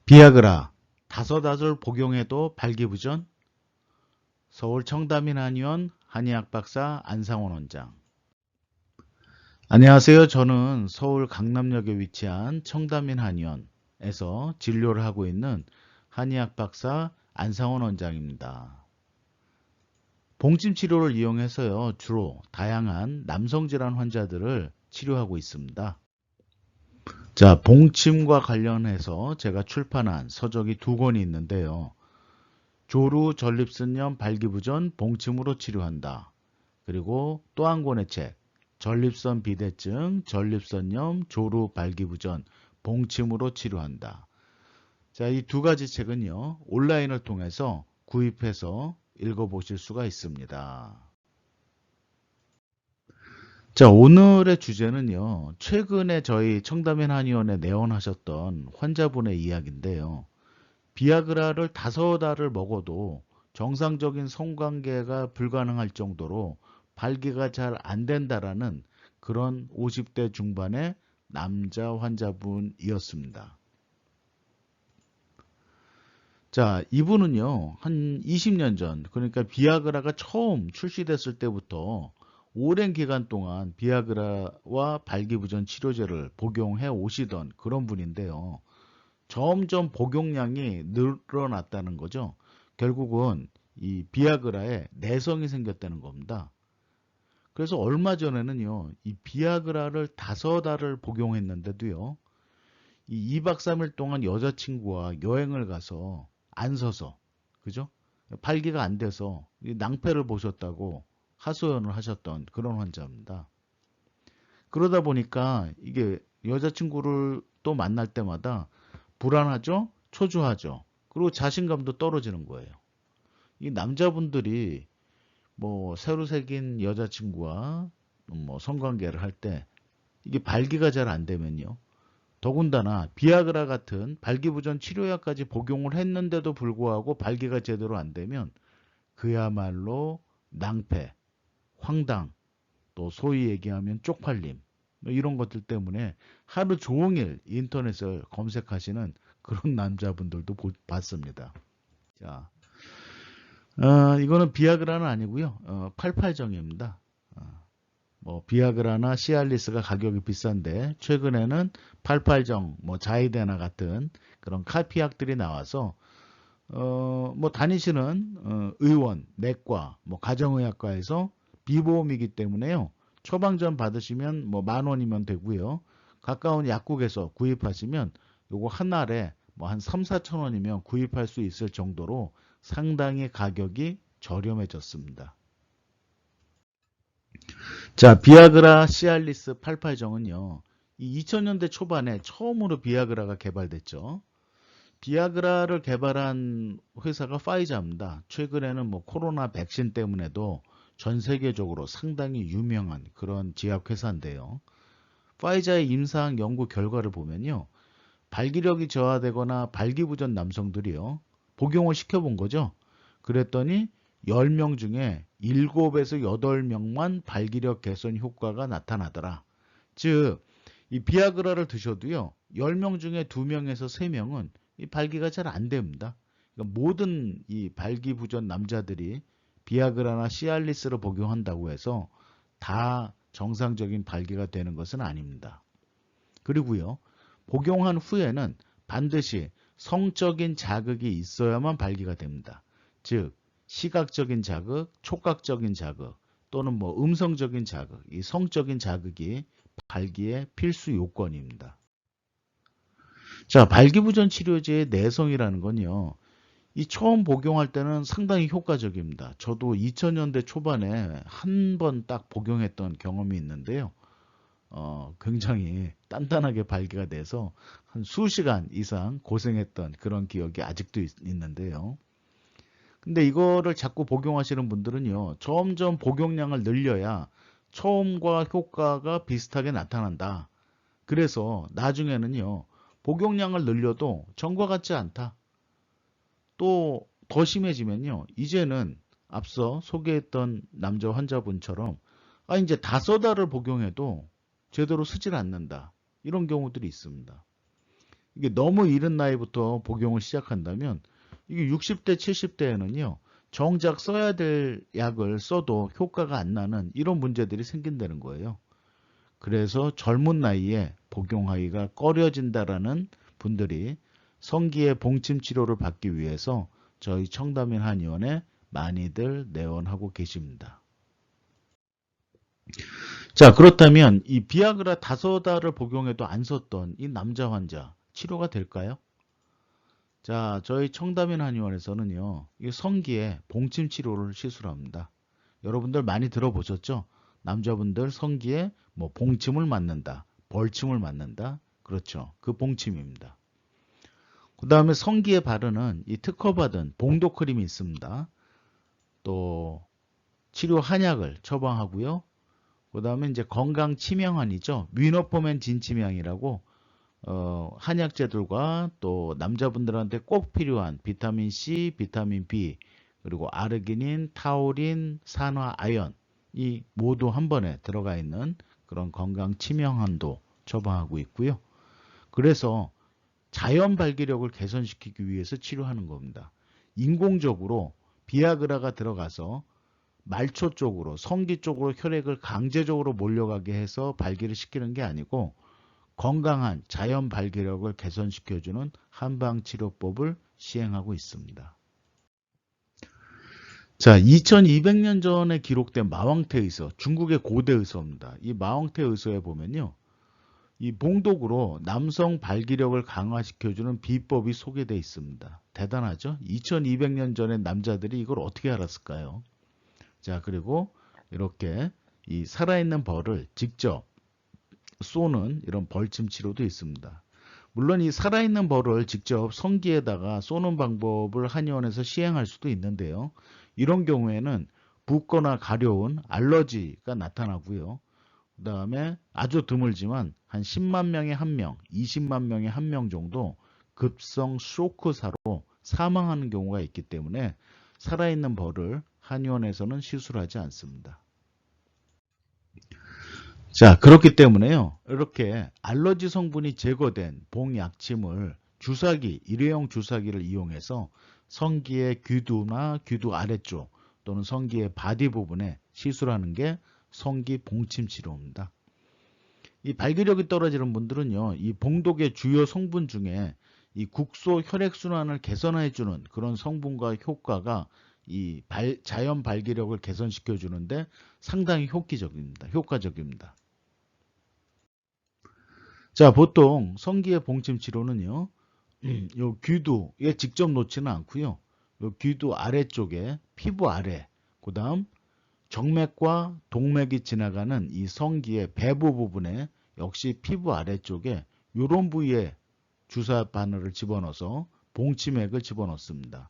비아그라 다섯아술 복용해도 발기부전? 서울 청담인 한의원 한의학 박사 안상원 원장. 안녕하세요. 저는 서울 강남역에 위치한 청담인 한의원에서 진료를 하고 있는 한의학 박사 안상원 원장입니다. 봉침 치료를 이용해서요, 주로 다양한 남성 질환 환자들을 치료하고 있습니다. 자, 봉침과 관련해서 제가 출판한 서적이 2권이 있는데요. 조루 전립선염 발기부전 봉침으로 치료한다. 그리고 또 한 권의 책, 전립선 비대증, 전립선염, 조루 발기부전 봉침으로 치료한다. 자, 이 2가지 책은요, 온라인을 통해서 구입해서 읽어보실 수가 있습니다. 자, 오늘의 주제는요, 최근에 저희 청담인 한의원에 내원하셨던 환자분의 이야기인데요. 비아그라를 5알을 먹어도 정상적인 성관계가 불가능할 정도로 발기가 잘 안 된다라는 그런 50대 중반의 남자 환자분이었습니다. 자, 이분은요, 한 20년 전, 그러니까 비아그라가 처음 출시됐을 때부터 오랜 기간 동안 비아그라와 발기부전 치료제를 복용해 오시던 그런 분인데요. 점점 복용량이 늘어났다는 거죠. 결국은 이 비아그라에 내성이 생겼다는 겁니다. 그래서 얼마 전에는요, 이 비아그라를 5알을 복용했는데도요, 이 2박 3일 동안 여자친구와 여행을 가서 안 서서, 그죠? 발기가 안 돼서 낭패를 보셨다고 하소연을 하셨던 그런 환자입니다. 그러다 보니까 이게 여자친구를 또 만날 때마다 불안하죠? 초조하죠? 그리고 자신감도 떨어지는 거예요. 이 남자분들이 뭐 새로 생긴 여자친구와 뭐 성관계를 할 때 이게 발기가 잘 안 되면요. 더군다나 비아그라 같은 발기부전 치료약까지 복용을 했는데도 불구하고 발기가 제대로 안 되면 그야말로 낭패, 황당, 또 소위 얘기하면 쪽팔림 뭐 이런 것들 때문에 하루 종일 인터넷을 검색하시는 그런 남자분들도 봤습니다. 자, 이거는 비아그라는 아니고요. 88정입니다. 뭐 비아그라나 시알리스가 가격이 비싼데 최근에는 88정, 뭐 자이데나 같은 그런 카피약들이 나와서 뭐 다니시는 의원, 내과, 뭐 가정의학과에서 비보험이기 때문에요. 처방전 받으시면 뭐 10,000원이면 되고요. 가까운 약국에서 구입하시면 요거 한 알에 뭐 한 3, 4천 원이면 구입할 수 있을 정도로 상당히 가격이 저렴해졌습니다. 자, 비아그라 시알리스 88정은요. 이 2000년대 초반에 처음으로 비아그라가 개발됐죠. 비아그라를 개발한 회사가 파이자입니다. 최근에는 뭐 코로나 백신 때문에도 전 세계적으로 상당히 유명한 그런 제약회사인데요. 파이자의 임상 연구 결과를 보면요. 발기력이 저하되거나 발기부전 남성들이요. 복용을 시켜본 거죠. 그랬더니 10명 중에 7에서 8명만 발기력 개선 효과가 나타나더라. 즉, 이 비아그라를 드셔도요. 10명 중에 2명에서 3명은 이 발기가 잘 안 됩니다. 그러니까 모든 이 발기부전 남자들이 비아그라나 시알리스를 복용한다고 해서 다 정상적인 발기가 되는 것은 아닙니다. 그리고요. 복용한 후에는 반드시 성적인 자극이 있어야만 발기가 됩니다. 즉, 시각적인 자극, 촉각적인 자극, 또는 뭐 음성적인 자극, 이 성적인 자극이 발기의 필수 요건입니다. 자, 발기부전 치료제의 내성이라는 건요. 이 처음 복용할 때는 상당히 효과적입니다. 저도 2000년대 초반에 한 번 딱 복용했던 경험이 있는데요. 굉장히 단단하게 발기가 돼서 한 수시간 이상 고생했던 그런 기억이 아직도 있는데요. 근데 이거를 자꾸 복용하시는 분들은요, 점점 복용량을 늘려야 처음과 효과가 비슷하게 나타난다. 그래서 나중에는요, 복용량을 늘려도 전과 같지 않다. 또 더 심해지면요, 이제는 앞서 소개했던 남자 환자분처럼 이제 5알을 복용해도 제대로 쓰질 않는다. 이런 경우들이 있습니다. 이게 너무 이른 나이부터 복용을 시작한다면 이게 60대, 70대에는요. 정작 써야 될 약을 써도 효과가 안 나는 이런 문제들이 생긴다는 거예요. 그래서 젊은 나이에 복용하기가 꺼려진다라는 분들이 성기의 봉침 치료를 받기 위해서 저희 청담인 한의원에 많이들 내원하고 계십니다. 자, 그렇다면 이 비아그라 5달을 복용해도 안 썼던 이 남자 환자 치료가 될까요? 자, 저희 청담인 한의원에서는요, 이 성기에 봉침 치료를 시술합니다. 여러분들 많이 들어보셨죠? 남자분들 성기에 뭐 봉침을 맞는다, 벌침을 맞는다. 그렇죠. 그 봉침입니다. 그 다음에 성기에 바르는 이 특허받은 봉도 크림이 있습니다. 또 치료 한약을 처방하고요. 그 다음에 이제 건강 치명한이죠. 위너포맨 진치명이라고 한약재들과 또 남자분들한테 꼭 필요한 비타민 C, 비타민 B, 그리고 아르기닌, 타우린, 산화, 아연 이 모두 한 번에 들어가 있는 그런 건강 치명한도 처방하고 있고요. 그래서 자연 발기력을 개선시키기 위해서 치료하는 겁니다. 인공적으로 비아그라가 들어가서 말초 쪽으로, 성기 쪽으로 혈액을 강제적으로 몰려가게 해서 발기를 시키는 게 아니고 건강한 자연 발기력을 개선시켜주는 한방치료법을 시행하고 있습니다. 자, 2200년 전에 기록된 마왕태 의서, 중국의 고대 의서입니다. 이 마왕태 의서에 보면요. 이 봉독으로 남성 발기력을 강화시켜주는 비법이 소개되어 있습니다. 대단하죠? 2200년 전에 남자들이 이걸 어떻게 알았을까요? 자, 그리고 이렇게 이 살아있는 벌을 직접 쏘는 이런 벌침 치료도 있습니다. 물론 이 살아있는 벌을 직접 성기에다가 쏘는 방법을 한의원에서 시행할 수도 있는데요. 이런 경우에는 붓거나 가려운 알러지가 나타나고요. 그 다음에 아주 드물지만 한 10만 명에 1명, 20만 명에 1명 정도 급성 쇼크사로 사망하는 경우가 있기 때문에 살아있는 벌을 한의원에서는 시술하지 않습니다. 자, 그렇기 때문에요. 이렇게 알러지 성분이 제거된 봉약침을 주사기, 일회용 주사기를 이용해서 성기의 귀두나 귀두 아래쪽 또는 성기의 바디 부분에 시술하는 게 성기 봉침 치료입니다. 이 발기력이 떨어지는 분들은요, 이 봉독의 주요 성분 중에 이 국소 혈액순환을 개선해주는 그런 성분과 효과가 이 자연 발기력을 개선시켜 주는데 상당히 효과적입니다. 자, 보통 성기의 봉침 치료는요, 요 귀두에 직접 놓지는 않고요. 요 귀두 아래쪽에 피부 아래, 그 다음 정맥과 동맥이 지나가는 이 성기의 배부 부분에 역시 피부 아래쪽에 이런 부위에 주사 바늘을 집어넣어서 봉치맥을 집어넣습니다.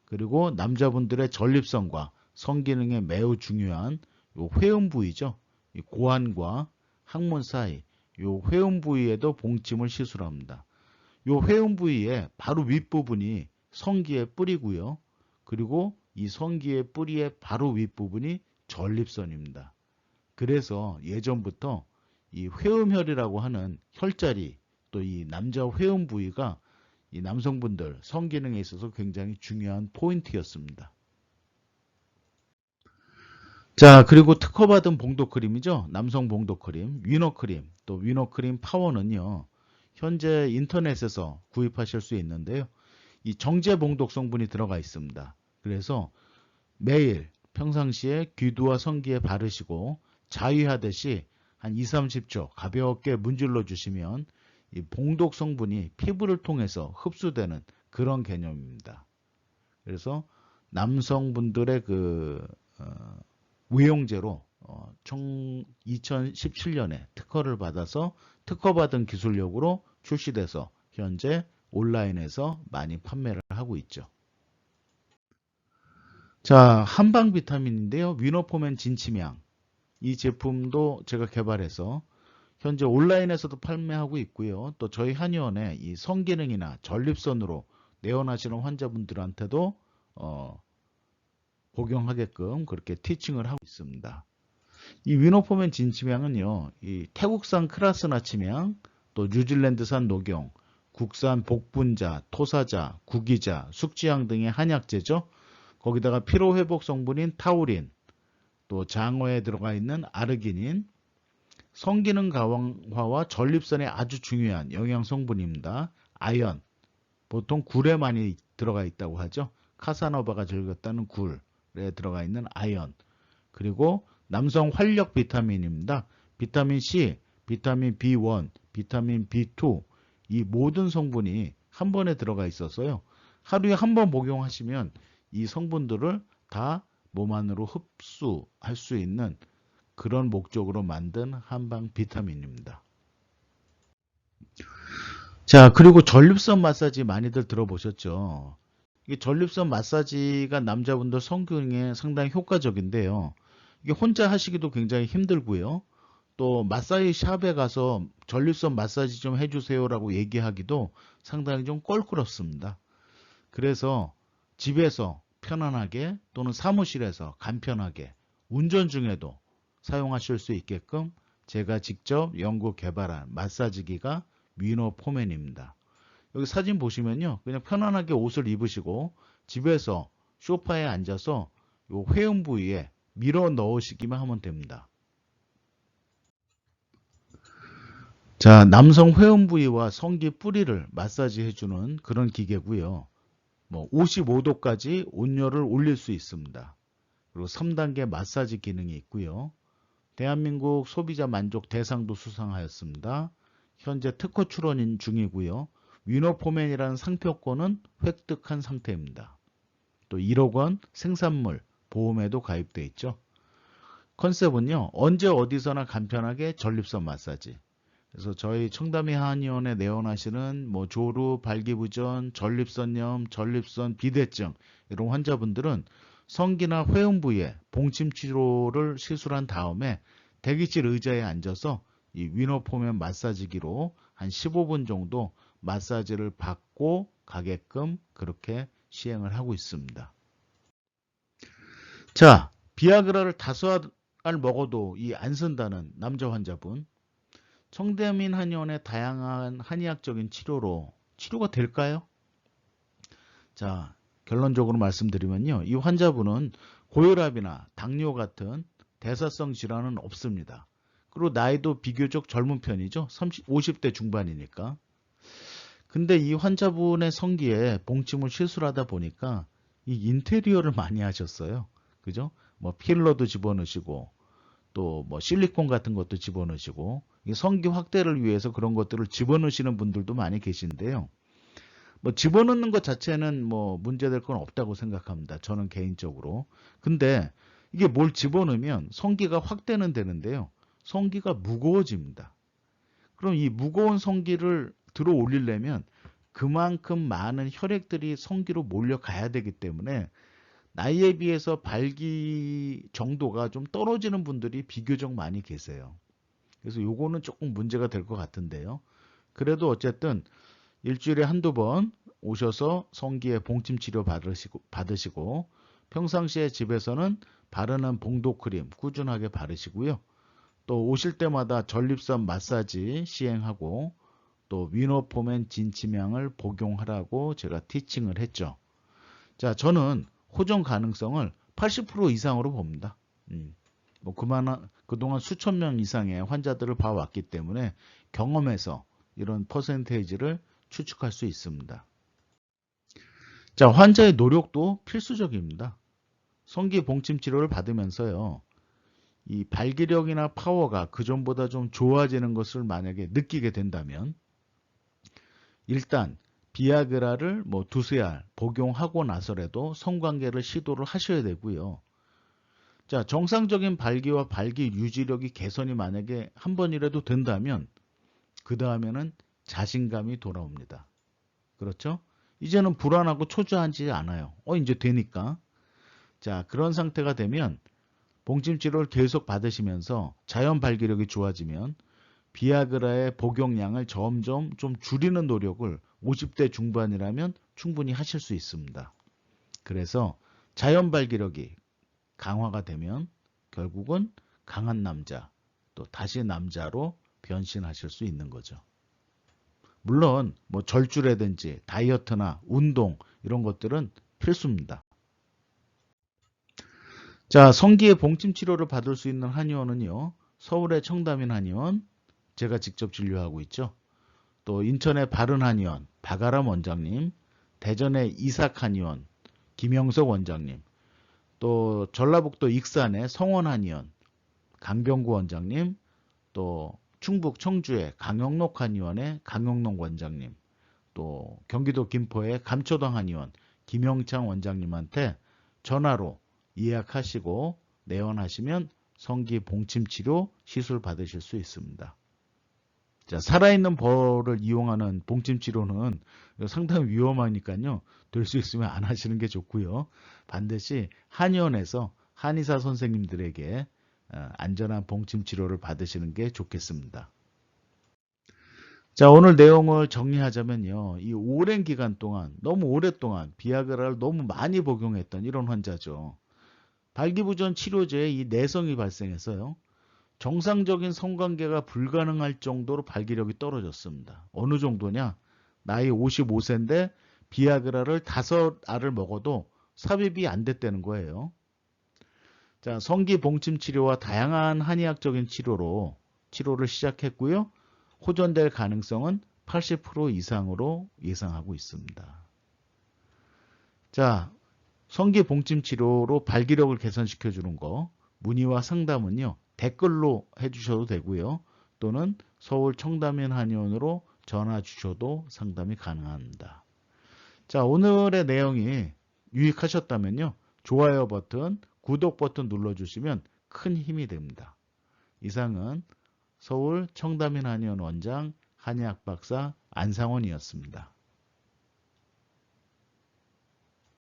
그리고 남자분들의 전립선과 성기능에 매우 중요한 요 회음 부위죠. 이 고환과 항문 사이 요 회음 부위에도 봉침을 시술합니다. 요 회음 부위의 바로 윗부분이 성기의 뿌리고요. 그리고 이 성기의 뿌리의 바로 윗부분이 전립선입니다. 그래서 예전부터 이 회음혈이라고 하는 혈자리 또 이 남자 회음 부위가 이 남성분들 성기능에 있어서 굉장히 중요한 포인트였습니다. 자, 그리고 특허받은 봉독크림이죠. 남성 봉독크림, 위너크림, 또 위너크림 파워는요. 현재 인터넷에서 구입하실 수 있는데요. 이 정제 봉독 성분이 들어가 있습니다. 그래서 매일 평상시에 귀두와 성기에 바르시고 자위하듯이 한 2, 30초 가볍게 문질러 주시면 이 봉독 성분이 피부를 통해서 흡수되는 그런 개념입니다. 그래서 남성분들의 그 의용제로 2017년에 특허를 받아서 특허받은 기술력으로 출시돼서 현재 온라인에서 많이 판매를 하고 있죠. 자, 한방 비타민인데요. 위너포맨 진치명. 이 제품도 제가 개발해서 현재 온라인에서도 판매하고 있고요. 또 저희 한의원에 이 성기능이나 전립선으로 내원하시는 환자분들한테도 복용하게끔 그렇게 티칭을 하고 있습니다. 이 위너포맨 진치명은요. 이 태국산 크라스나 치명, 또 뉴질랜드산 녹용, 국산 복분자, 토사자, 구기자, 숙지향 등의 한약재죠. 거기다가 피로회복 성분인 타우린, 또 장어에 들어가 있는 아르기닌, 성기능 강화와 전립선에 아주 중요한 영양 성분입니다. 아연, 보통 굴에 많이 들어가 있다고 하죠. 카사노바가 즐겼다는 굴에 들어가 있는 아연, 그리고 남성 활력 비타민입니다. 비타민 C, 비타민 B1, 비타민 B2 이 모든 성분이 한 번에 들어가 있어서요. 하루에 한 번 복용하시면 이 성분들을 다 몸 안으로 흡수할 수 있는 그런 목적으로 만든 한방 비타민입니다. 자, 그리고 전립선 마사지 많이들 들어보셨죠? 이게 전립선 마사지가 남자분들 성기능에 상당히 효과적인데요. 이게 혼자 하시기도 굉장히 힘들고요. 또 마사지 샵에 가서 전립선 마사지 좀 해주세요라고 얘기하기도 상당히 좀 껄끄럽습니다. 그래서 집에서 편안하게 또는 사무실에서 간편하게 운전 중에도 사용하실 수 있게끔 제가 직접 연구 개발한 마사지기가 위노포맨입니다. 여기 사진 보시면요. 그냥 편안하게 옷을 입으시고 집에서 소파에 앉아서 요 회음 부위에 밀어 넣으시기만 하면 됩니다. 자, 남성 회음 부위와 성기 뿌리를 마사지 해주는 그런 기계고요. 55도까지 온열을 올릴 수 있습니다. 그리고 3단계 마사지 기능이 있고요. 대한민국 소비자 만족 대상도 수상하였습니다. 현재 특허 출원 중이고요. 위너포맨이라는 상표권은 획득한 상태입니다. 또 1억 원 생산물 보험에도 가입되어 있죠. 컨셉은요. 언제 어디서나 간편하게 전립선 마사지. 그래서 저희 청담이 한의원에 내원하시는 조루, 발기부전, 전립선염, 전립선 비대증 이런 환자분들은 성기나 회음 부위에 봉침 치료를 시술한 다음에 대기실 의자에 앉아서 이 위너포맨 마사지기로 한 15분 정도 마사지를 받고 가게끔 그렇게 시행을 하고 있습니다. 자, 비아그라를 5알 먹어도 이 안 쓴다는 남자 환자분. 청담인 한의원의 다양한 한의학적인 치료가 될까요? 자, 결론적으로 말씀드리면요. 이 환자분은 고혈압이나 당뇨 같은 대사성 질환은 없습니다. 그리고 나이도 비교적 젊은 편이죠. 50대 중반이니까. 근데 이 환자분의 성기에 봉침을 시술하다 보니까 이 인테리어를 많이 하셨어요. 그죠? 필러도 집어넣으시고 또 실리콘 같은 것도 집어넣으시고 성기 확대를 위해서 그런 것들을 집어넣으시는 분들도 많이 계신데요. 집어넣는 것 자체는 문제될 건 없다고 생각합니다. 저는 개인적으로. 근데 이게 뭘 집어넣으면 성기가 확대는 되는데요. 성기가 무거워집니다. 그럼 이 무거운 성기를 들어 올리려면 그만큼 많은 혈액들이 성기로 몰려가야 되기 때문에 나이에 비해서 발기 정도가 좀 떨어지는 분들이 비교적 많이 계세요. 그래서 요거는 조금 문제가 될 것 같은데요. 그래도 어쨌든 일주일에 한두 번 오셔서 성기에 봉침 치료 받으시고 평상시에 집에서는 바르는 봉도 크림 꾸준하게 바르시고요. 또 오실 때마다 전립선 마사지 시행하고 또 위너포맨 진치명을 복용하라고 제가 티칭을 했죠. 자, 저는 호전 가능성을 80% 이상으로 봅니다. 그동안 수천 명 이상의 환자들을 봐왔기 때문에 경험에서 이런 퍼센테이지를 추측할 수 있습니다. 자, 환자의 노력도 필수적입니다. 성기 봉침 치료를 받으면서요. 이 발기력이나 파워가 그전보다 좀 좋아지는 것을 만약에 느끼게 된다면 일단 비아그라를 2~3알 복용하고 나서라도 성관계를 시도를 하셔야 되고요. 자, 정상적인 발기와 발기 유지력이 개선이 만약에 한 번이라도 된다면 그 다음에는 자신감이 돌아옵니다. 그렇죠? 이제는 불안하고 초조하지 않아요. 이제 되니까. 자, 그런 상태가 되면 봉침 치료를 계속 받으시면서 자연 발기력이 좋아지면 비아그라의 복용량을 점점 좀 줄이는 노력을 50대 중반이라면 충분히 하실 수 있습니다. 그래서 자연 발기력이 강화가 되면 결국은 강한 남자, 또 다시 남자로 변신하실 수 있는 거죠. 물론 뭐 절주라든지 다이어트나 운동 이런 것들은 필수입니다. 자, 성기의 봉침 치료를 받을 수 있는 한의원은요. 서울의 청담인 한의원, 제가 직접 진료하고 있죠. 또 인천의 바른한의원, 박아람 원장님, 대전의 이삭한의원, 김영석 원장님, 또 전라북도 익산의 성원한의원, 강병구 원장님, 또 충북 청주의 강영록 한의원의 강영록 원장님, 또 경기도 김포의 감초동 한의원 김영창 원장님한테 전화로 예약하시고 내원하시면 성기 봉침 치료 시술 받으실 수 있습니다. 자, 살아있는 벌을 이용하는 봉침 치료는 상당히 위험하니까요. 될 수 있으면 안 하시는 게 좋고요. 반드시 한의원에서 한의사 선생님들에게 안전한 봉침 치료를 받으시는 게 좋겠습니다. 자, 오늘 내용을 정리하자면요. 이 오랜 기간 동안, 너무 오랫동안 비아그라를 너무 많이 복용했던 이런 환자죠. 발기부전 치료제에 이 내성이 발생해서요. 정상적인 성관계가 불가능할 정도로 발기력이 떨어졌습니다. 어느 정도냐? 나이 55세인데 비아그라를 5알을 먹어도 삽입이 안 됐다는 거예요. 자, 성기 봉침 치료와 다양한 한의학적인 치료를 시작했고요. 호전될 가능성은 80% 이상으로 예상하고 있습니다. 자, 성기 봉침 치료로 발기력을 개선시켜 주는 거, 문의와 상담은요. 댓글로 해주셔도 되고요. 또는 서울 청담인 한의원으로 전화 주셔도 상담이 가능합니다. 자, 오늘의 내용이 유익하셨다면요. 좋아요 버튼, 구독 버튼 눌러주시면 큰 힘이 됩니다. 이상은 서울 청담인 한의원 원장 한의학 박사 안상원이었습니다.